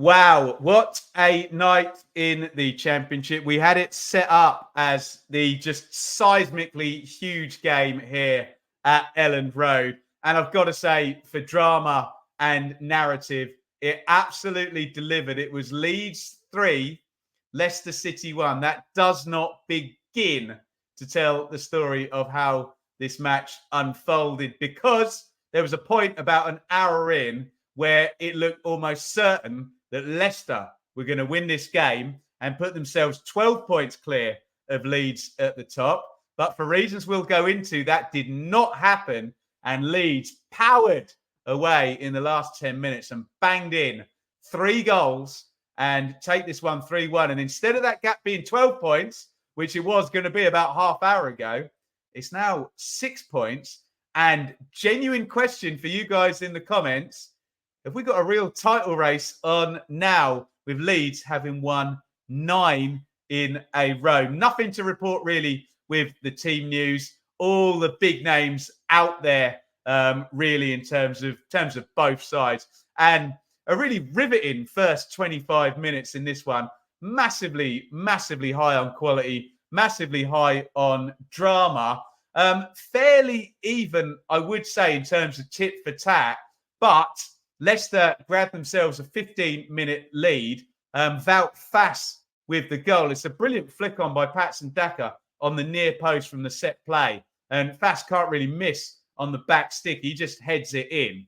Wow, what a night in the Championship. We had it set up as the just seismically huge game here at Elland Road. And I've got to say, for drama and narrative, it absolutely delivered. It was Leeds 3, Leicester City 1. That does not begin to tell the story of how this match unfolded, because there was a point about an hour in where it looked almost certain that Leicester were going to win this game and put themselves 12 points clear of Leeds at the top. But for reasons we'll go into, that did not happen. And Leeds powered away in the last 10 minutes and banged in 3 goals and take this one 3-1. And instead of that gap being 12 points, which it was going to be about half hour ago, it's now 6 points. And genuine question for you guys in the comments: have we got a real title race on now, with Leeds having won 9 in a row? Nothing to report really with the team news. All the big names out there, really, in terms of both sides. And a really riveting first 25 minutes in this one. Massively, massively high on quality, massively high on drama. Fairly even, I would say, in terms of tit for tat, but Leicester grabbed themselves a 15-minute lead. Wout Faes with the goal. It's a brilliant flick on by Patson Daka on the near post from the set play. And Faes can't really miss on the back stick. He just heads it in.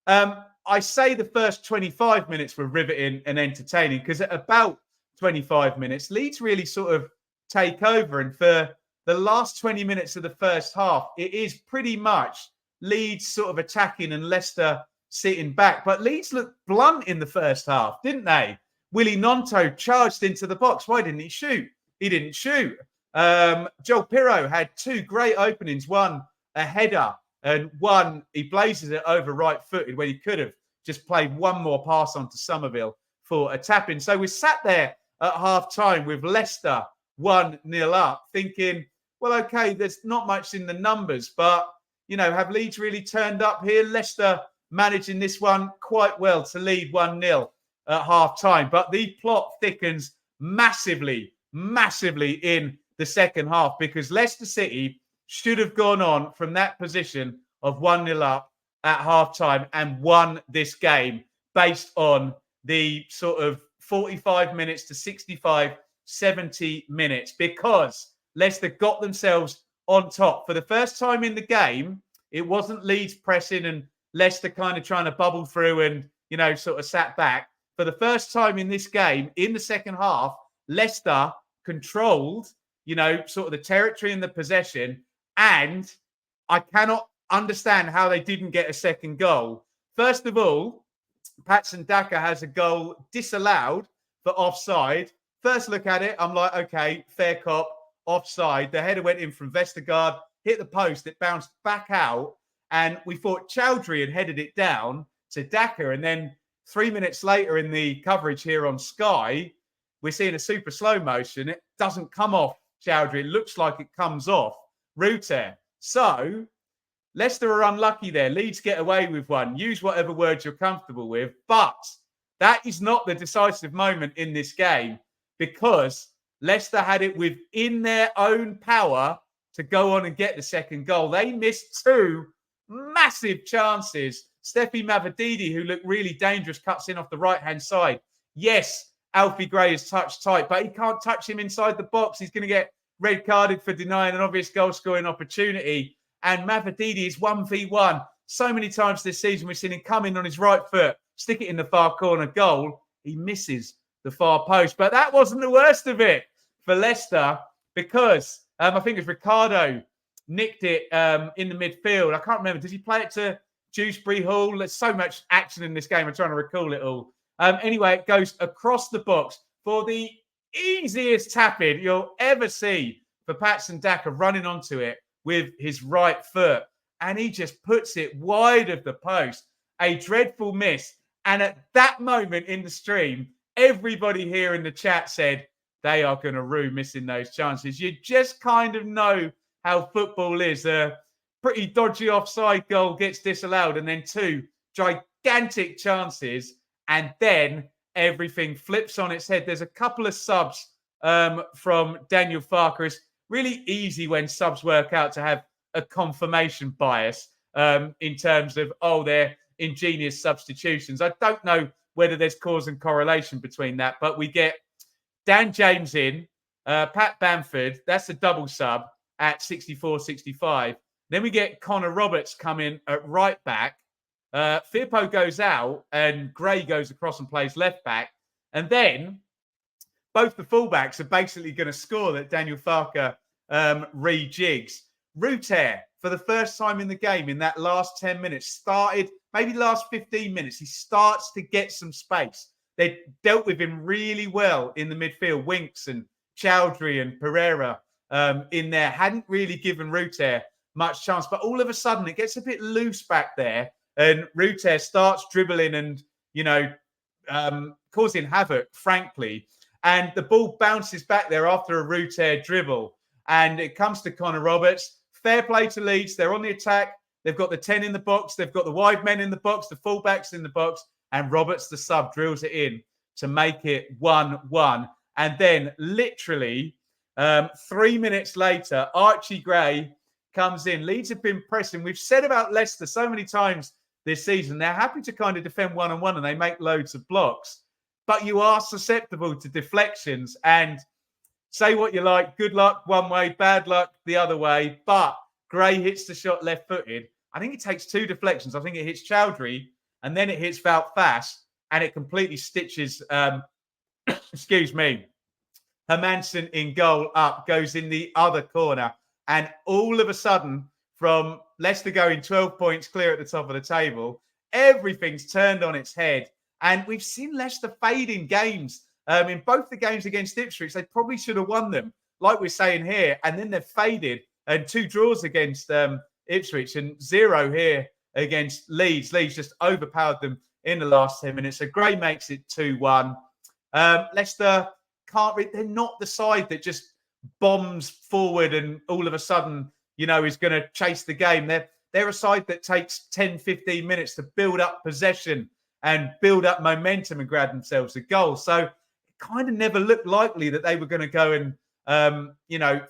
I say the first 25 minutes were riveting and entertaining, because at about 25 minutes, Leeds really sort of take over. And for the last 20 minutes of the first half, it is pretty much Leeds sort of attacking and Leicester sitting back. But Leeds looked blunt in the first half, didn't they? Willie Gnonto charged into the box. Why didn't he shoot? He didn't shoot. Joel Pirro had 2 great openings, one a header and one he blazes it over right-footed, when he could have just played one more pass on to Somerville for a tap-in. So we sat there at half-time with Leicester 1-0 up, thinking, well, okay, there's not much in the numbers, but, you know, have Leeds really turned up here? Leicester managing this one quite well to lead 1-0 at half-time. But the plot thickens massively, massively in the second half, because Leicester City should have gone on from that position of 1-0 up at half-time and won this game based on the sort of 45 minutes to 65, 70 minutes, because Leicester got themselves on top. For the first time in the game, it wasn't Leeds pressing and Leicester kind of trying to bubble through and, you know, sort of sat back. For the first time in this game, in the second half, Leicester controlled, you know, sort of the territory and the possession. And I cannot understand how they didn't get a second goal. First of all, Patson Daka has a goal disallowed for offside. First look at it, I'm like, okay, fair cop, offside. The header went in from Vestergaard, hit the post, it bounced back out. And we thought Chowdhury had headed it down to Daka. And then 3 minutes later in the coverage here on Sky, we're seeing a super slow motion. It doesn't come off Chowdhury. It looks like it comes off Ruter. So Leicester are unlucky there. Leeds get away with one. Use whatever words you're comfortable with. But that is not the decisive moment in this game, because Leicester had it within their own power to go on and get the second goal. They missed 2 massive chances. Steffi Mavididi, who looked really dangerous, cuts in off the right-hand side. Yes, Alfie Gray is touch tight, but he can't touch him inside the box. He's going to get red carded for denying an obvious goal-scoring opportunity. And Mavididi is 1v1. So many times this season we've seen him come in on his right foot, stick it in the far corner, goal. He misses the far post. But that wasn't the worst of it for Leicester, because I think it was Ricardo nicked it in the midfield. I can't remember. Did he play it to Dewsbury Hall? There's so much action in this game. I'm trying to recall it all. Anyway, it goes across the box for the easiest tap-in you'll ever see for Patson Daka, running onto it with his right foot. And he just puts it wide of the post. A dreadful miss. And at that moment in the stream, everybody here in the chat said they are going to rue missing those chances. You just kind of know how football is. A pretty dodgy offside goal gets disallowed, and then 2 gigantic chances, and then everything flips on its head. There's a couple of subs from Daniel Farker. It's really easy when subs work out to have a confirmation bias in terms of, they're ingenious substitutions. I don't know whether there's cause and correlation between that, but we get Dan James in, Pat Bamford, that's a double sub at 64-65. Then we get Connor Roberts come in at right back. Firpo goes out and Gray goes across and plays left back. And then both the fullbacks are basically going to score that Daniel Farker rejigs. Ruter, for the first time in the game in that last 10 minutes, started, maybe last 15 minutes, he starts to get some space. They dealt with him really well in the midfield. Winks and Chowdhury and Pereira in there hadn't really given Ruter much chance. But all of a sudden, it gets a bit loose back there. And Ruter starts dribbling and, causing havoc, frankly. And the ball bounces back there after a Ruter dribble. And it comes to Connor Roberts. Fair play to Leeds. They're on the attack. They've got the 10 in the box. They've got the wide men in the box, the fullbacks in the box. And Roberts, the sub, drills it in to make it 1-1. And then literally 3 minutes later, Archie Gray comes in. Leeds have been pressing. We've said about Leicester so many times this season, they're happy to kind of defend one-on-one and they make loads of blocks. But you are susceptible to deflections. And say what you like, good luck one way, bad luck the other way. But Gray hits the shot left-footed. I think it takes two deflections. I think it hits Chowdhury and then it hits Wout Faes and it completely stitches, Hermansen in goal up, goes in the other corner. And all of a sudden, from Leicester going 12 points clear at the top of the table, everything's turned on its head. And we've seen Leicester fade in games. In both the games against Ipswich, they probably should have won them, like we're saying here. And then they've faded. And 2 draws against Ipswich and 0 here against Leeds. Leeds just overpowered them in the last 10 minutes. So Gray makes it 2-1. Leicester they're not the side that just bombs forward and all of a sudden, is going to chase the game. They're a side that takes 10, 15 minutes to build up possession and build up momentum and grab themselves a goal. So it kind of never looked likely that they were going to go and,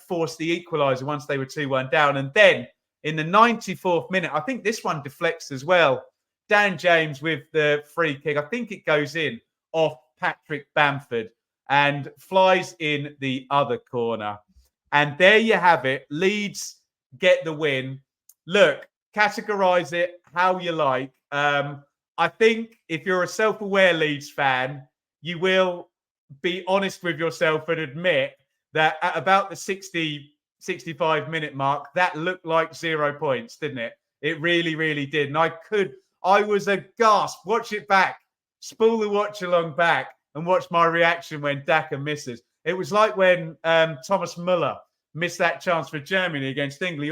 force the equaliser once they were 2-1 down. And then in the 94th minute, I think this one deflects as well. Dan James with the free kick. I think it goes in off Patrick Bamford and flies in the other corner. And there you have it. Leeds get the win. Look, categorise it how you like. I think if you're a self-aware Leeds fan, you will be honest with yourself and admit that at about the 65-minute mark, that looked like 0 points, didn't it? It really, really did. And I was aghast. Watch it back. Spool the watch along back and watch my reaction when Daka misses. It was like when Thomas Müller missed that chance for Germany against England.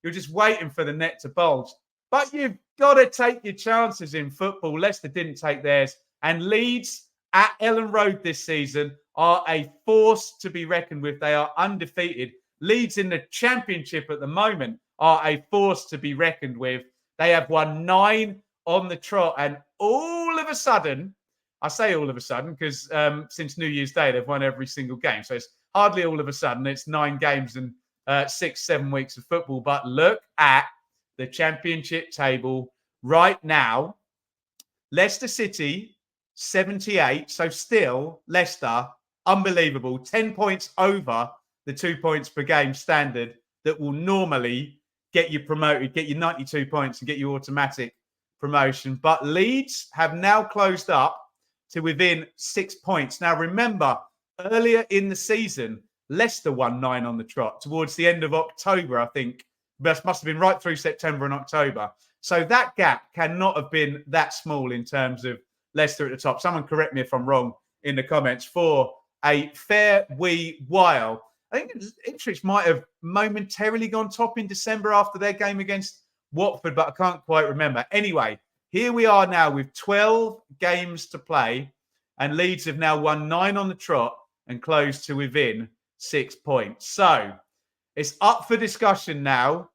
You're just waiting for the net to bulge. But you've got to take your chances in football. Leicester didn't take theirs. And Leeds at Elland Road this season are a force to be reckoned with. They are undefeated. Leeds in the Championship at the moment are a force to be reckoned with. They have won 9 on the trot. And all of a sudden, I say all of a sudden because since New Year's Day, they've won every single game. So it's hardly all of a sudden. It's 9 games and 6-7 weeks of football. But look at the Championship table right now. Leicester City, 78. So still, Leicester, unbelievable. 10 points over the 2 points per game standard that will normally get you promoted, get you 92 points and get you automatic promotion. But Leeds have now closed up to within 6 points. Now, remember, earlier in the season, Leicester won 9 on the trot towards the end of October, I think. That must have been right through September and October. So that gap cannot have been that small in terms of Leicester at the top. Someone correct me if I'm wrong in the comments. For a fair wee while, I think Ipswich might have momentarily gone top in December after their game against Watford, but I can't quite remember. Anyway, here we are now with 12 games to play, and Leeds have now won 9 on the trot and closed to within 6 points. So it's up for discussion now.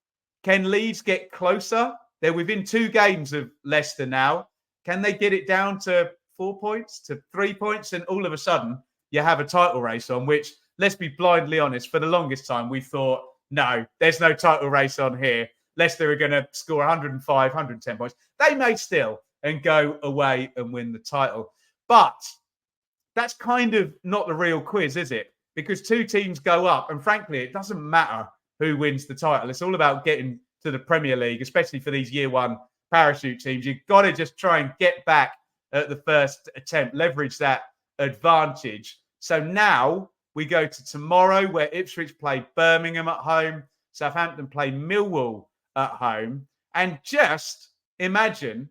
Can Leeds get closer? They're within 2 games of Leicester now. Can they get it down to 4 points to 3 points, and all of a sudden you have a title race on, which, let's be blindly honest, for the longest time we thought, no, there's no title race on here. Leicester are going to score 105, 110 points. They may still and go away and win the title. But that's kind of not the real quiz, is it? Because two teams go up, and frankly, it doesn't matter who wins the title. It's all about getting to the Premier League, especially for these year one parachute teams. You've got to just try and get back at the first attempt, leverage that advantage. So now we go to tomorrow, where Ipswich play Birmingham at home, Southampton play Millwall at home. And just imagine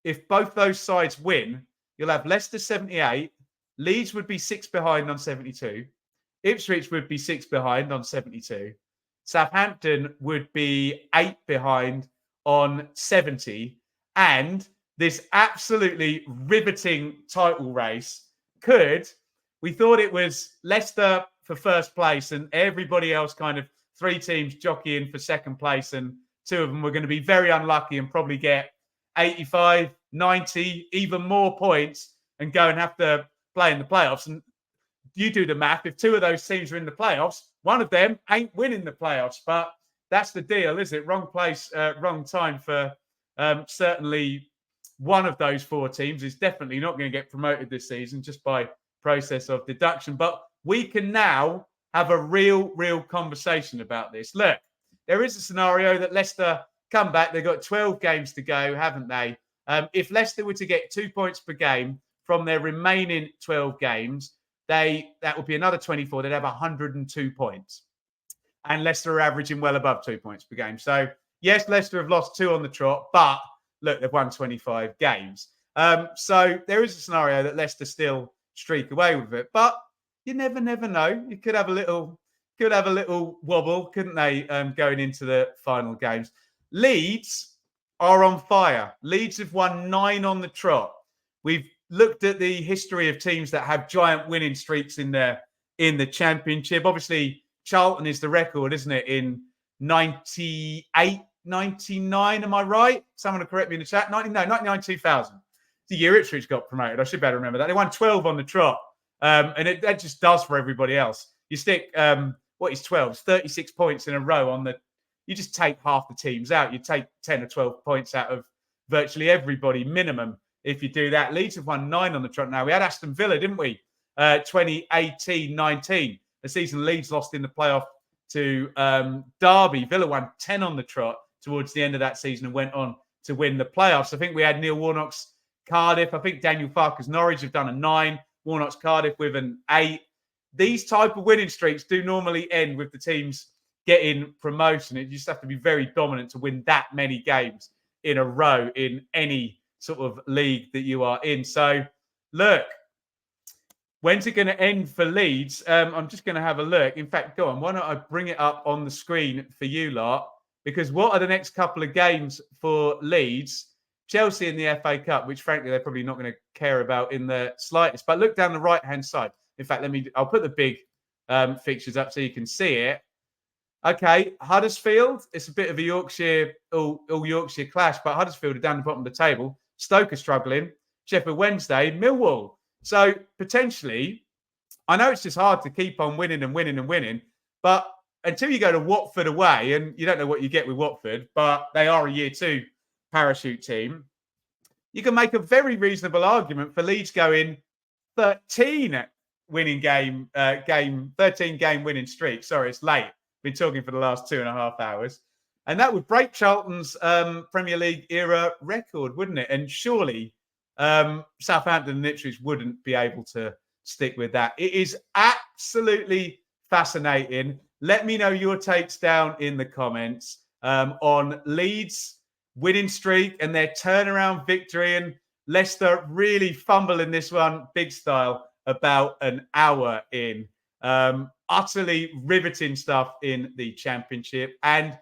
if both those sides win, you'll have Leicester 78, Leeds would be 6 behind on 72, Ipswich would be 6 behind on 72, Southampton would be 8 behind on 70, and this absolutely riveting title race we thought it was Leicester for first place and everybody else kind of 3 teams jockeying for second place, and 2 of them were going to be very unlucky and probably get 85, 90, even more points and go and have to play in the playoffs. And you do the math. If 2 of those teams are in the playoffs, one of them ain't winning the playoffs. But that's the deal, is it? Wrong place, wrong time for certainly one of those 4 teams is definitely not going to get promoted this season just by process of deduction. But we can now have a real conversation about this. Look, there is a scenario that Leicester come back. They've got 12 games to go, haven't they? If Leicester were to get 2 points per game from their remaining 12 games, that would be another 24. They'd have 102 points. And Leicester are averaging well above 2 points per game. So, yes, Leicester have lost 2 on the trot, but look, they've won 25 games. So there is a scenario that Leicester still streak away with it. But you never know. You could have a little wobble, couldn't they, going into the final games. Leeds are on fire. Leeds have won 9 on the trot. We've looked at the history of teams that have giant winning streaks in the Championship. Obviously, Charlton is the record, isn't it? In 98, 99, am I right? Someone will correct me in the chat. 99, 2000. The year Ipswich got promoted. I should better remember that. They won 12 on the trot. And that just does for everybody else. You stick, what is 12? It's 36 points in a row you just take half the teams out. You take 10 or 12 points out of virtually everybody minimum if you do that. Leeds have won 9 on the trot now. We had Aston Villa, didn't we? 2018-19. The season Leeds lost in the playoff to Derby. Villa won 10 on the trot towards the end of that season and went on to win the playoffs. I think we had Neil Warnock's Cardiff. I think Daniel Farker's Norwich have done a 9. Warnock's Cardiff with an 8. These type of winning streaks do normally end with the teams getting promotion. You just have to be very dominant to win that many games in a row in any sort of league that you are in. So, look, when's it going to end for Leeds? I'm just going to have a look. In fact, go on. Why don't I bring it up on the screen for you lot? Because what are the next couple of games for Leeds? Chelsea in the FA Cup, which frankly they're probably not going to care about in the slightest. But look down the right-hand side. In fact, I'll put the big fixtures up so you can see it. Okay, Huddersfield. It's a bit of a Yorkshire, all Yorkshire clash, but Huddersfield are down the bottom of the table. Stoke are struggling. Sheffield Wednesday, Millwall. So potentially, I know it's just hard to keep on winning, but until you go to Watford away, and you don't know what you get with Watford, but they are a year 2 parachute team, you can make a very reasonable argument for Leeds going 13 game winning streak. Sorry, it's late. Been talking for the last 2.5 hours. And that would break Charlton's Premier League era record, wouldn't it? And surely Southampton and Ipswich wouldn't be able to stick with that. It is absolutely fascinating. Let me know your takes down in the comments on Leeds' winning streak and their turnaround victory, and Leicester really fumbling this one big style about an hour in. Utterly riveting stuff in the Championship. And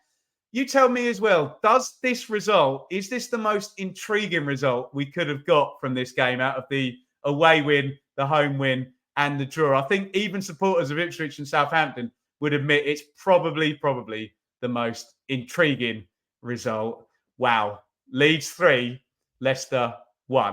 you tell me as well, is this the most intriguing result we could have got from this game out of the away win, the home win, and the draw? I think even supporters of Ipswich and Southampton would admit it's probably the most intriguing result. Wow. Leeds 3, Leicester 1.